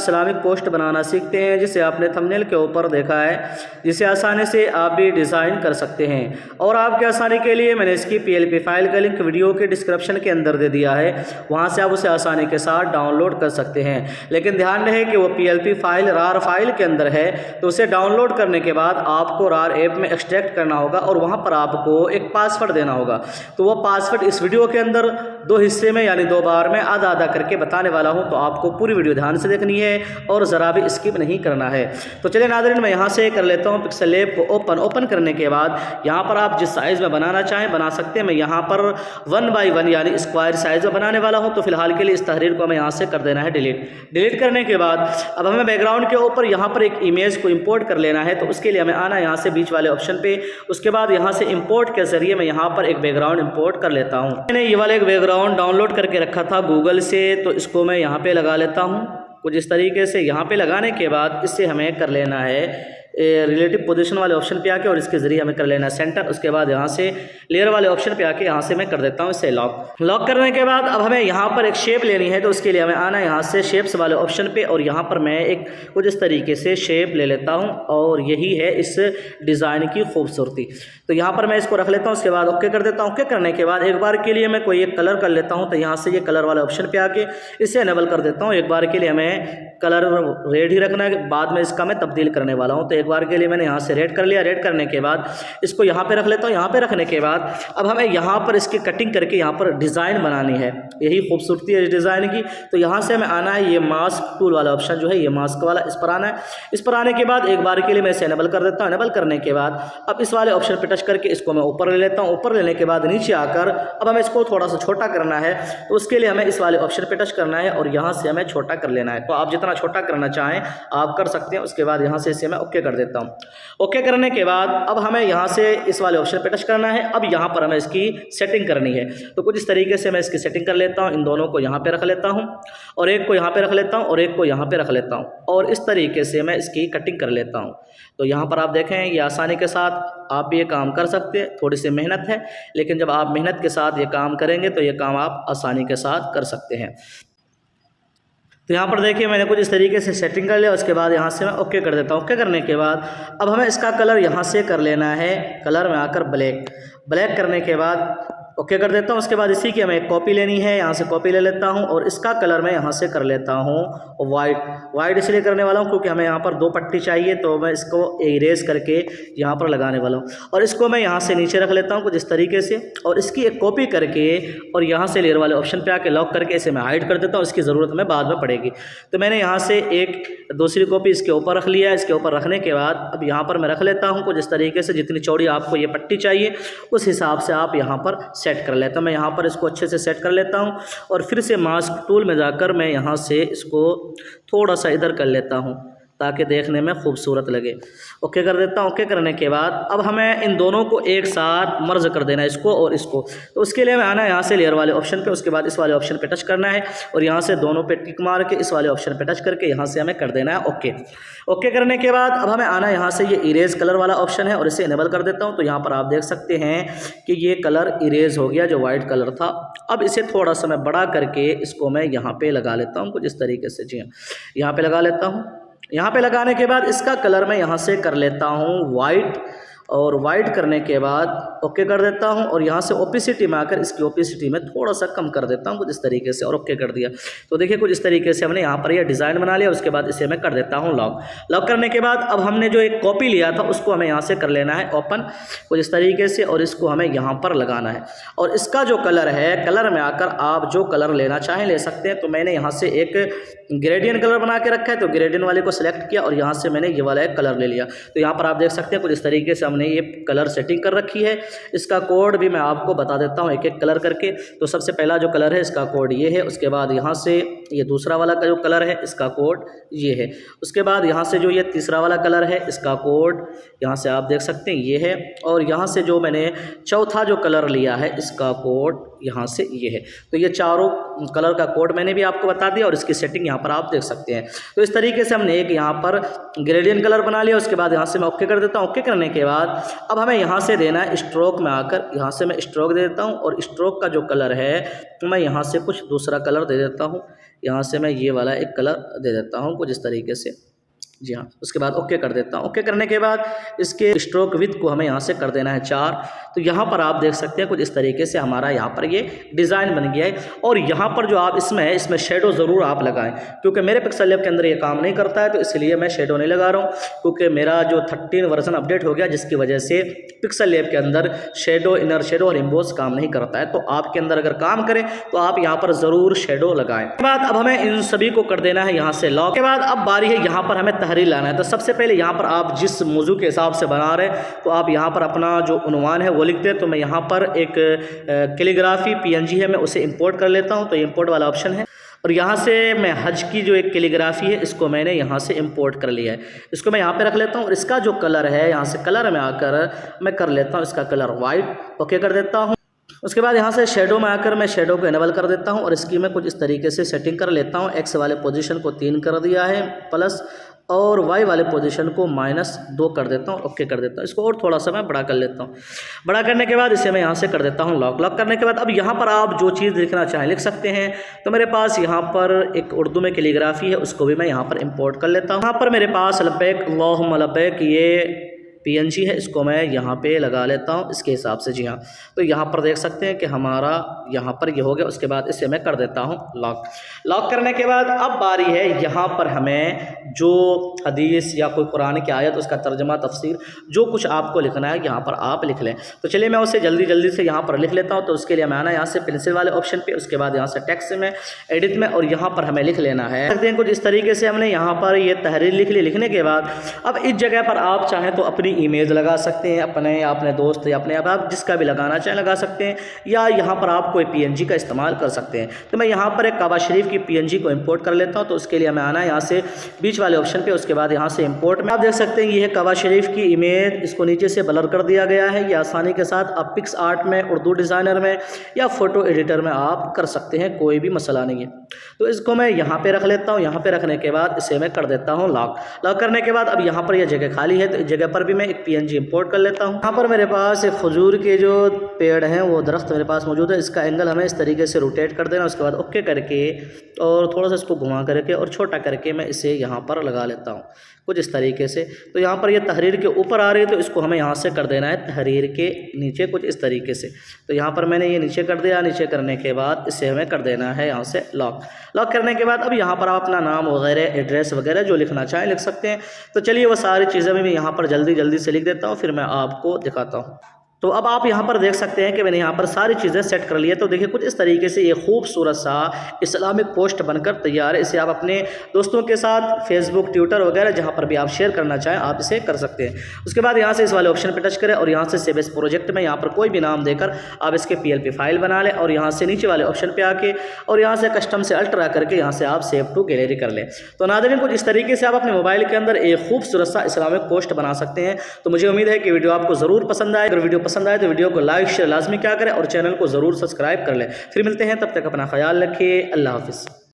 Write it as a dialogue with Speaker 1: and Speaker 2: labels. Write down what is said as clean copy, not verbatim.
Speaker 1: Islamic post बनाना सीखते हैं, जिसे आपने थंबनेल के ऊपर देखा है, जिसे आसानी से आप भी डिज़ाइन कर सकते हैं। और आपके आसानी के लिए मैंने इसकी PLP फाइल का लिंक वीडियो के डिस्क्रिप्शन के अंदर दे दिया है, वहां से आप उसे आसानी के साथ डाउनलोड कर सकते हैं। लेकिन ध्यान रहे कि वो PLP फाइल रार फाइल के अंदर है, तो उसे डाउनलोड करने के बाद आपको रार ऐप में एक्सट्रैक्ट करना होगा और वहाँ पर आपको एक पासवर्ड देना होगा। तो वो पासवर्ड इस वीडियो के अंदर 2 हिस्से में यानी 2 बार में आधा आधा करके बताने वाला हूँ, तो आपको पूरी वीडियो ध्यान से देखनी है और ज़रा भी स्किप नहीं करना है। तो चलिए नाज़रीन, मैं यहाँ से कर लेता हूँ पिक्सेल लैब को ओपन करने के बाद यहाँ पर आप जिस साइज़ में बनाना चाहें बना सकते हैं। मैं यहाँ पर 1 बाई 1 यानी स्क्वायर साइज़ में बनाने वाला हूँ। तो फिलहाल के लिए इस तहरीर को हमें यहाँ से कर देना है डिलीट करने के बाद अब हमें बैकग्राउंड के ऊपर यहाँ पर एक इमेज को इंपोर्ट कर लेना है। तो उसके लिए हमें आना यहाँ से बीच वाले ऑप्शन पे, उसके बाद यहाँ से इंपोर्ट के जरिए मैं यहाँ पर एक बैकग्राउंड इंपोर्ट कर लेता हूँ। मैंने ये वाला एक बैकग्राउंड डाउनलोड करके रखा था गूगल से, तो इसको मैं यहाँ पे लगा लेता हूँ कुछ इस तरीके से। यहाँ पे लगाने के बाद इससे हमें कर लेना है रिलेटिव पोजीशन वाले ऑप्शन पे आके और इसके ज़रिए हमें कर लेना है सेंटर। उसके बाद यहाँ से लेयर वाले ऑप्शन पे आके यहाँ से मैं कर देता हूँ इसे लॉक करने के बाद अब हमें यहाँ पर एक शेप लेनी है। तो उसके लिए हमें आना है यहाँ से शेप्स वाले ऑप्शन पे और यहाँ पर मैं एक कुछ इस तरीके से शेप ले लेता हूँ और यही है इस डिज़ाइन की खूबसूरती। तो यहाँ पर मैं इसको रख लेता हूँ, उसके बाद ओके कर देता हूँ। ओके करने के बाद एक बार के लिए मैं कोई एक कलर कर लेता हूँ। तो यहाँ से ये कलर वाले ऑप्शन पे आके इसे इनेबल कर देता हूँ। एक बार के लिए हमें कलर रेड ही रखना है, बाद में इसका मैं तब्दील करने वाला हूँ। तो एक बार के लिए मैंने यहाँ से रेड कर लिया। रेड करने के बाद इसको यहाँ पे रख लेता हूँ। यहाँ पे रखने के बाद अब हमें यहाँ पर इसकी कटिंग करके यहाँ पर डिज़ाइन बनानी है, यही खूबसूरती है इस डिज़ाइन की। तो यहाँ से हमें आना है ये मास्क टूल वाला ऑप्शन जो है, ये मास्क वाला, इस पर आना है। इस पर आने के बाद एक बार के लिए मैं इसे इनेबल कर देता हूँ। इनेबल करने के बाद अब इस वाले ऑप्शन पर टच करके इसको मैं ऊपर ले लेता हूँ। ऊपर लेने के बाद नीचे आकर अब हमें इसको थोड़ा सा छोटा करना है। तो उसके लिए हमें इस वाले ऑप्शन पर टच करना है और यहाँ से हमें छोटा कर लेना है। तो आप जितना छोटा करना चाहें आप कर सकते हैं। उसके बाद यहाँ से इसे मैं ओके कर देता हूँ। ओके करने के बाद अब हमें यहाँ से इस वाले ऑप्शन पे टच करना है। अब यहाँ पर हमें इसकी सेटिंग करनी है। तो कुछ इस तरीके से मैं इसकी सेटिंग कर लेता हूँ। इन दोनों को यहाँ पे रख लेता हूँ और एक को यहाँ पे रख लेता हूँ और एक को यहाँ पे रख लेता हूँ और इस तरीके से मैं इसकी कटिंग कर लेता हूँ। तो यहाँ पर आप देखें ये आसानी के साथ आप ये काम कर सकते हैं। थोड़ी सी मेहनत है, लेकिन जब आप मेहनत के साथ ये काम करेंगे तो ये काम आप आसानी के साथ कर सकते हैं। तो यहाँ पर देखिए मैंने कुछ इस तरीके से सेटिंग कर लिया। उसके बाद यहाँ से मैं ओके कर देता हूँ। ओके करने के बाद अब हमें इसका कलर यहाँ से कर लेना है, कलर में आकर ब्लैक करने के बाद ओके कर देता हूँ। उसके बाद इसी की हमें एक कॉपी लेनी है, यहाँ से कॉपी ले लेता हूँ और इसका कलर मैं यहाँ से कर लेता हूँ वाइट इसलिए करने वाला हूँ क्योंकि हमें यहाँ पर 2 पट्टी चाहिए। तो मैं इसको इरेज करके यहाँ पर लगाने वाला हूँ और इसको मैं यहाँ से नीचे रख लेता हूँ कुछ इस तरीके से और इसकी एक कॉपी करके और यहाँ से लेयर वाले ऑप्शन पे आके लॉक करके इसे मैं हाइड कर देता हूँ। इसकी ज़रूरत हमें बाद में पड़ेगी। तो मैंने यहाँ से एक दूसरी कॉपी इसके ऊपर रख लिया है। इसके ऊपर रखने के बाद अब यहाँ पर मैं रख लेता हूँ कुछ इस तरीके से, जितनी चौड़ी आपको ये पट्टी चाहिए उस हिसाब से आप यहाँ पर सेट कर लेता हूँ। मैं यहाँ पर इसको अच्छे से सेट कर लेता हूँ और फिर से मास्क टूल में जाकर मैं यहाँ से इसको थोड़ा सा इधर कर लेता हूँ ताकि देखने में खूबसूरत लगे। ओके कर देता हूँ। ओके करने के बाद अब हमें इन दोनों को एक साथ मर्ज कर देना है, इसको और इसको। तो उसके लिए हमें आना है यहाँ से लेयर वाले ऑप्शन पे, उसके बाद इस वाले ऑप्शन पे टच करना है और यहाँ से दोनों पे टिक मार के इस वाले ऑप्शन पे टच करके यहाँ से हमें कर देना है ओके। ओके करने के बाद अब हमें आना है यहाँ से ये इरेज कलर वाला ऑप्शन है और इसे इनेबल कर देता हूँ। तो यहाँ पर आप देख सकते हैं कि ये कलर इरेज हो गया जो वाइट कलर था। अब इसे थोड़ा सा मैं बड़ा करके इसको मैं यहाँ पे लगा लेता हूँ कुछ इस तरीके से। जी हाँ, यहाँ पे लगा लेता हूँ। यहाँ पे लगाने के बाद इसका कलर मैं यहाँ से कर लेता हूँ वाइट और वाइट करने के बाद ओके कर देता हूँ और यहाँ से ओपेसिटी में आकर इसकी ओपेसिटी में थोड़ा सा कम कर देता हूँ कुछ इस तरीके से और ओके कर दिया। तो देखिए कुछ इस तरीके से हमने यहाँ पर यह डिज़ाइन बना लिया। उसके बाद इसे मैं कर देता हूँ लॉक करने के बाद अब हमने जो एक कॉपी लिया था उसको हमें यहाँ से कर लेना है ओपन कुछ इस तरीके से और इसको हमें यहाँ पर लगाना है और इसका जो कलर है, कलर में आकर आप जो कलर लेना चाहें ले सकते हैं। तो मैंने यहाँ से एक ग्रेडियंट कलर बना के रखा है, तो ग्रेडियंट वाले को सिलेक्ट किया और यहाँ से मैंने ये वाला एक कलर ले लिया। तो यहाँ पर आप देख सकते हैं कुछ इस तरीके से हमने ये कलर सेटिंग कर रखी है। इसका कोड भी मैं आपको बता देता हूँ एक एक कलर करके। तो सबसे पहला जो कलर है इसका कोड ये है। उसके बाद यहाँ से ये दूसरा वाला का जो कलर है इसका कोड ये है। उसके बाद यहाँ से जो ये तीसरा वाला कलर है इसका कोड यहाँ से आप देख सकते हैं ये है। और यहाँ से जो मैंने चौथा जो कलर लिया है इसका कोड यहाँ से ये है। तो ये चारों कलर का कोड मैंने भी आपको बता दिया और इसकी सेटिंग यहाँ पर आप देख सकते हैं। तो इस तरीके से हमने एक यहाँ पर ग्रेडियंट कलर बना लिया। उसके बाद यहाँ से मैं ओके कर देता हूँ। ओके करने के बाद अब हमें यहाँ से देना है स्ट्रोक में आकर, यहाँ से मैं स्ट्रोक दे देता हूँ और स्ट्रोक का जो कलर है तो मैं यहाँ से कुछ दूसरा कलर दे देता हूँ। यहाँ से मैं ये वाला एक कलर दे देता हूँ कुछ इस तरीके से, जी हाँ। उसके बाद ओके कर देता हूँ। ओके करने के बाद इसके स्ट्रोक विड्थ को हमें यहाँ से कर देना है 4। तो यहाँ पर आप देख सकते हैं कुछ इस तरीके से हमारा यहाँ पर ये डिज़ाइन बन गया है। और यहाँ पर जो आप इसमें शेडो ज़रूर आप लगाएं, क्योंकि मेरे पिक्सल लैब के अंदर ये काम नहीं करता है, तो इसलिए मैं शेडो नहीं लगा रहा हूँ, क्योंकि मेरा जो 13 वर्जन अपडेट हो गया, जिसकी वजह से पिक्सल लैब के अंदर शेडो, इनर शेडो और एम्बोस काम नहीं करता है। तो आपके अंदर अगर काम करे तो आप यहाँ पर ज़रूर शेडो लगाएं। उसके बाद अब हमें इन सभी को कर देना है यहाँ से लॉक। के बाद अब बारी है यहाँ पर हमें तहरीर लाना है। तो सबसे पहले यहाँ पर आप जिस मौजू के हिसाब से बना रहे हैं, तो आप यहाँ पर अपना जो उन्वान है वो लिख दें। तो मैं यहाँ पर एक कैलीग्राफी PNG है, मैं उसे इंपोर्ट कर लेता हूँ। तो इंपोर्ट वाला ऑप्शन है, और यहाँ से मैं हज की जो एक कैलीग्राफी है इसको मैंने यहाँ से इंपोर्ट कर लिया है। इसको मैं यहाँ पे रख लेता हूँ, और इसका जो कलर है यहाँ से कलर में आकर मैं कर लेता हूँ इसका कलर वाइट। ओके कर देता हूँ। उसके बाद यहाँ से शेडो में आकर मैं शेडो को इनेबल कर देता हूँ, और इसकी मैं कुछ इस तरीके से सेटिंग कर लेता हूँ। एक्स वाले पोजीशन को 3 कर दिया है प्लस, और वाई वाले पोजीशन को -2 कर देता हूँ। ओके कर देता हूँ। इसको और थोड़ा सा मैं बड़ा कर लेता हूँ। बड़ा करने के बाद इसे मैं यहाँ से कर देता हूँ लॉक। लॉक करने के बाद अब यहाँ पर आप जो चीज़ लिखना चाहें लिख सकते हैं। तो मेरे पास यहाँ पर एक उर्दू में कैलीग्राफी है, उसको भी मैं यहाँ पर इंपोर्ट कर लेता हूँ। यहाँ पर मेरे पास लब्बैक अल्लाहुम्मा लब्बैक ये PNG है, इसको मैं यहाँ पे लगा लेता हूँ इसके हिसाब से, जी हाँ। तो यहाँ पर देख सकते हैं कि हमारा यहाँ पर ये हो गया। उसके बाद इसे मैं कर देता हूँ लॉक। लॉक करने के बाद अब बारी है यहाँ पर हमें जो हदीस या कोई कुरान की आयत, उसका तर्जमा तफसीर जो कुछ आपको लिखना है यहाँ पर आप लिख लें। तो चलिए मैं उसे जल्दी से यहाँ पर लिख लेता हूँ। तो उसके लिए मैं आना यहाँ से पेंसिल वाले ऑप्शन पे, उसके बाद यहाँ से टेक्स्ट में, एडिट में, और यहाँ पर हमें लिख लेना है। देखते हैं कुछ इस तरीके से हमने यहाँ पर ये तहरीर लिख ली। लिखने के बाद अब इस जगह पर आप चाहें तो अपनी इमेज लगा सकते हैं, अपने या अपने दोस्त या अपने आप जिसका भी लगाना चाहें लगा सकते हैं, या यहाँ पर आप कोई PNG का इस्तेमाल कर सकते हैं। तो मैं यहाँ पर एक काबा शरीफ की PNG को इंपोर्ट कर लेता हूँ। तो उसके लिए मैं आना है यहाँ से बीच वाले ऑप्शन पे, उसके बाद यहाँ से इंपोर्ट में आप देख सकते हैं ये है काबा शरीफ की इमेज। इसको नीचे से ब्लर कर दिया गया है। ये आसानी के साथ आप पिक्स आर्ट में, उर्दू डिज़ाइनर में या फोटो एडिटर में आप कर सकते हैं, कोई भी मसला नहीं है। तो इसको मैं यहाँ पे रख लेता हूँ। यहाँ पे रखने के बाद इसे मैं कर देता हूँ लॉक। लॉक करने के बाद अब यहाँ पर यह जगह खाली है, तो इस जगह पर भी मैं एक PNG इंपोर्ट कर लेता हूँ। यहाँ पर मेरे पास एक खजूर के जो पेड़ हैं वो दरख्त मेरे पास मौजूद है। इसका एंगल हमें इस तरीके से रोटेट कर देना। उसके बाद ओके करके और थोड़ा सा इसको घुमा करके और छोटा करके मैं इसे यहाँ पर लगा लेता हूँ कुछ इस तरीके से। तो यहाँ पर ये तहरीर के ऊपर आ रही है, तो इसको हमें यहाँ से कर देना है तहरीर के नीचे कुछ इस तरीके से। तो यहाँ पर मैंने ये नीचे कर दिया। नीचे करने के बाद इसे हमें कर देना है यहाँ से लॉक। लॉक करने के बाद अब यहाँ पर आप अपना नाम वगैरह, एड्रेस वगैरह जो लिखना चाहें लिख सकते हैं। तो चलिए वो सारी चीज़ें मैं यहाँ पर जल्दी से लिख देता हूँ, फिर मैं आपको दिखाता हूँ। तो अब आप यहाँ पर देख सकते हैं कि मैंने यहाँ पर सारी चीज़ें सेट कर ली है। तो देखिए कुछ इस तरीके से ये खूबसूरत सा इस्लामिक पोस्ट बनकर तैयार है। इसे आप अपने दोस्तों के साथ फेसबुक, ट्विटर वगैरह जहाँ पर भी आप शेयर करना चाहें आप इसे कर सकते हैं। उसके बाद यहाँ से इस वाले ऑप्शन पर टच करें और यहाँ से सेव एज प्रोजेक्ट में यहाँ पर कोई भी नाम देकर आप इसके PLP फाइल बना लें, और यहाँ से नीचे वाले ऑप्शन पर आके और यहाँ से कस्टम से अल्ट्रा करके यहाँ से आप सेव टू गैलरी कर लें। तो नाज़रीन कुछ इस तरीके से आप अपने मोबाइल के अंदर एक खूबसूरत सा इस्लामिक पोस्ट बना सकते हैं। तो मुझे उम्मीद है कि वीडियो आपको ज़रूर पसंद आए। अगर वीडियो पसंद आए तो वीडियो को लाइक शेयर लाजमी क्या करें और चैनल को ज़रूर सब्सक्राइब कर लें। फिर मिलते हैं, तब तक अपना ख्याल रखिए। अल्लाह हाफिज़।